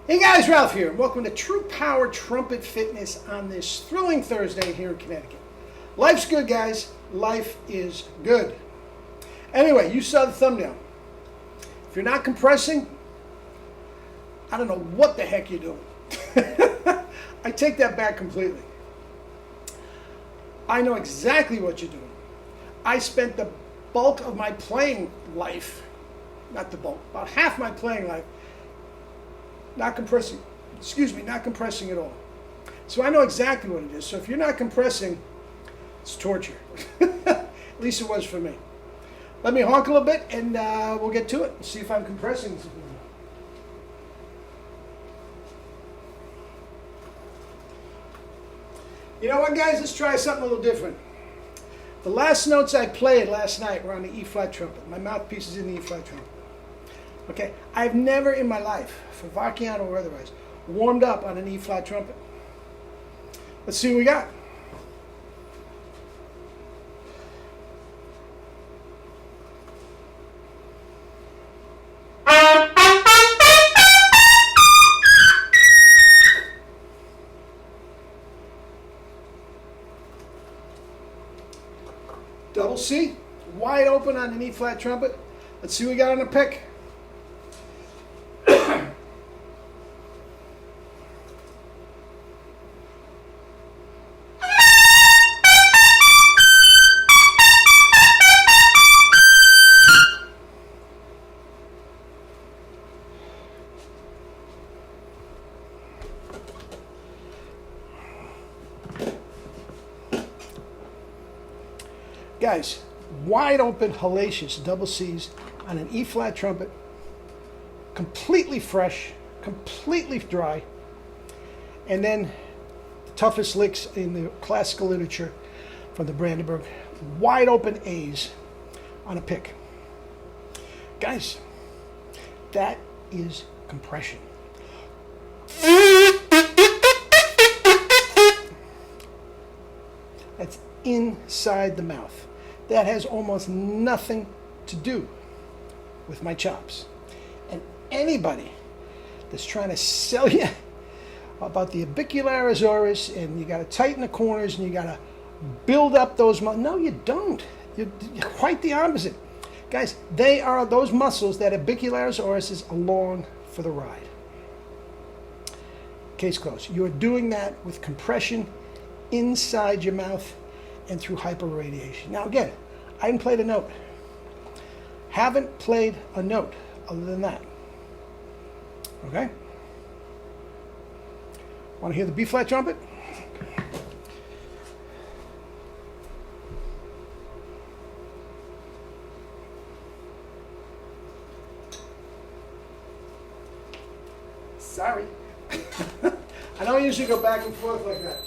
Hey guys, Ralph here. Welcome to True Power Trumpet Fitness on this thrilling Thursday here in Connecticut. Life's good, guys. Life is good. Anyway, you saw the thumbnail. If you're not compressing, I don't know what the heck you're doing. I take that back completely. I know exactly what you're doing. I spent the bulk of my playing life, not the bulk, about half my playing life, not compressing at all. So I know exactly what it is. So if you're not compressing, it's torture. At least it was for me. Let me honk a little bit and we'll get to it and see if I'm compressing. You know what, guys? Let's try something a little different. The last notes I played last night were on the E-flat trumpet. My mouthpiece is in the E-flat trumpet. Okay, I've never in my life, for Vacchiano or otherwise, warmed up on an E-flat trumpet. Let's see what we got. Double C, wide open on an E-flat trumpet. Let's see what we got on the pick. Guys, wide open, hellacious double C's on an E-flat trumpet, completely fresh, completely dry, and then the toughest licks in the classical literature from the Brandenburg, wide open A's on a pick. Guys, that is compression. That's inside the mouth. That has almost nothing to do with my chops. And anybody that's trying to sell you about the orbicularis oris and you got to tighten the corners and you got to build up those muscles. No, you don't. You're quite the opposite. Guys, they are those muscles that orbicularis oris is along for the ride. Case closed. You're doing that with compression inside your mouth and through hyperradiation. Now again, I haven't played a note. Haven't played a note other than that. Okay? Want to hear the B-flat trumpet? Sorry. I don't usually go back and forth like that.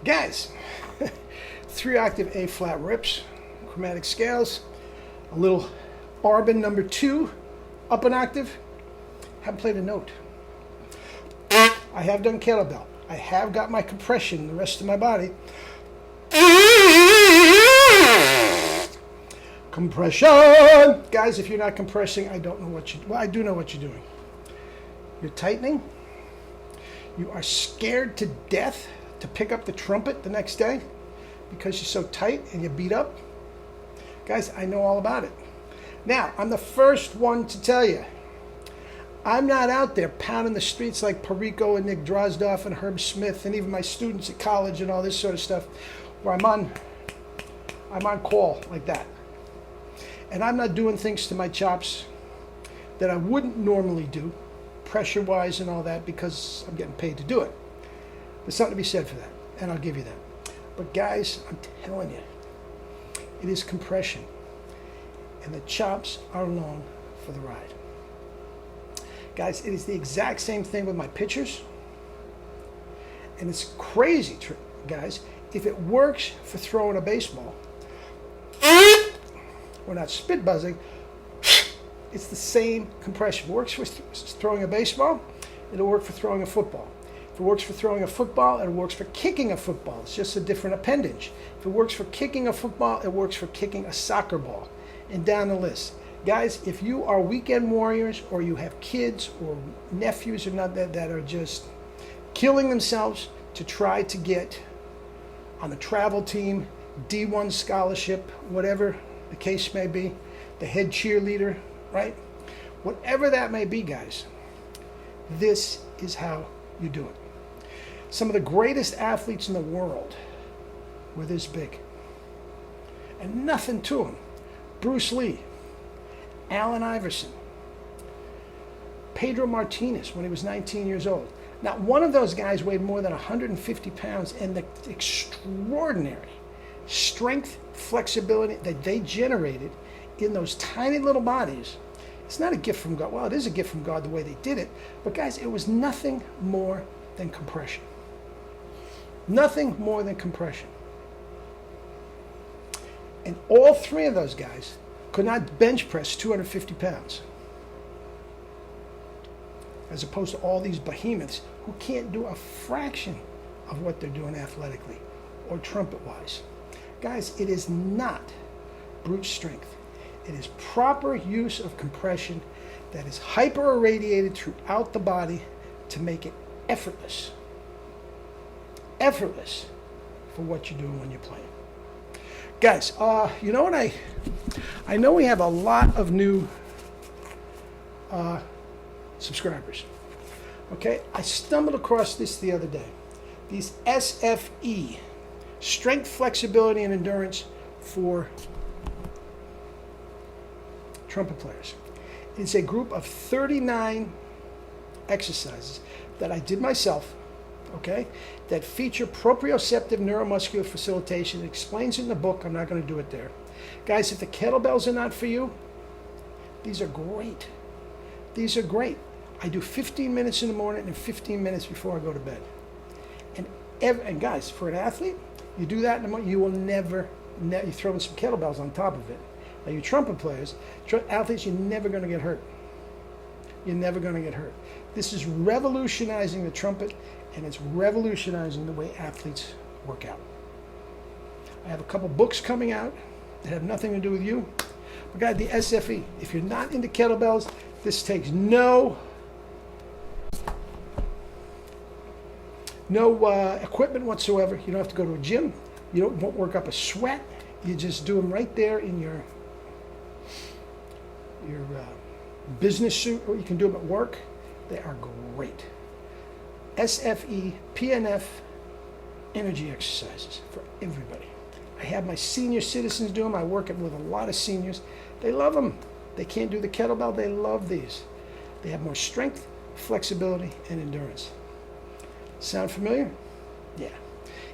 Guys, 3-octave A-flat rips, chromatic scales, a little Barben number 2, up an octave. Haven't played a note. I have done kettlebell. I have got my compression in the rest of my body. Compression! Guys, if you're not compressing, I don't know what well, I do know what you're doing. You're tightening. You are scared to death to pick up the trumpet the next day because you're so tight and you're beat up. Guys, I know all about it. Now, I'm the first one to tell you, I'm not out there pounding the streets like Perico and Nick Drozdoff and Herb Smith and even my students at college and all this sort of stuff where I'm on call like that. And I'm not doing things to my chops that I wouldn't normally do, pressure-wise and all that, because I'm getting paid to do it. There's something to be said for that, and I'll give you that. But guys, I'm telling you, it is compression. and the chops are along for the ride. Guys, it is the exact same thing with my pitchers. And it's crazy, guys. If it works for throwing a baseball, we're not spit buzzing, it's the same compression. If it works for throwing a baseball, it'll work for throwing a football. If it works for throwing a football, it works for kicking a football. It's just a different appendage. If it works for kicking a football, it works for kicking a soccer ball. And down the list. Guys, if you are weekend warriors or you have kids or nephews or not that are just killing themselves to try to get on a travel team, D1 scholarship, whatever the case may be, the head cheerleader, right? Whatever that may be, guys, this is how you do it. Some of the greatest athletes in the world were this big. And nothing to them. Bruce Lee, Allen Iverson, Pedro Martinez when he was 19 years old. Not one of those guys weighed more than 150 pounds, and the extraordinary strength, flexibility that they generated in those tiny little bodies, it's not a gift from God. Well, it is a gift from God the way they did it, but guys, it was nothing more than compression. Nothing more than compression. And all three of those guys could not bench press 250 pounds. As opposed to all these behemoths who can't do a fraction of what they're doing athletically or trumpet-wise. Guys, it is not brute strength. It is proper use of compression that is hyper-irradiated throughout the body to make it effortless. Effortless for what you're doing when you're playing. Guys, you know what I know we have a lot of new subscribers. Okay, I stumbled across this the other day. These SFE, strength, flexibility, and endurance for trumpet players. It's a group of 39 exercises that I did myself, okay, that feature proprioceptive neuromuscular facilitation. It explains it in the book. I'm not going to do it there. Guys, if the kettlebells are not for you, these are great. These are great. I do 15 minutes in the morning and 15 minutes before I go to bed. And guys, for an athlete, you do that in the morning, you will never you throw in some kettlebells on top of it. Now, you trumpet players, athletes, you're never going to get hurt. You're never going to get hurt. This is revolutionizing the trumpet, and it's revolutionizing the way athletes work out. I have a couple books coming out that have nothing to do with you. But guys, the SFE, if you're not into kettlebells, this takes no equipment whatsoever. You don't have to go to a gym. You won't work up a sweat. You just do them right there in your business suit, or you can do them at work. They are great. SFE, PNF, energy exercises for everybody. I have my senior citizens do them. I work with a lot of seniors. They love them. They can't do the kettlebell. They love these. They have more strength, flexibility, and endurance. Sound familiar? Yeah.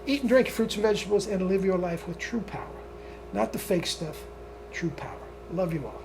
Eat and drink fruits and vegetables and live your life with true power. Not the fake stuff, true power. Love you all.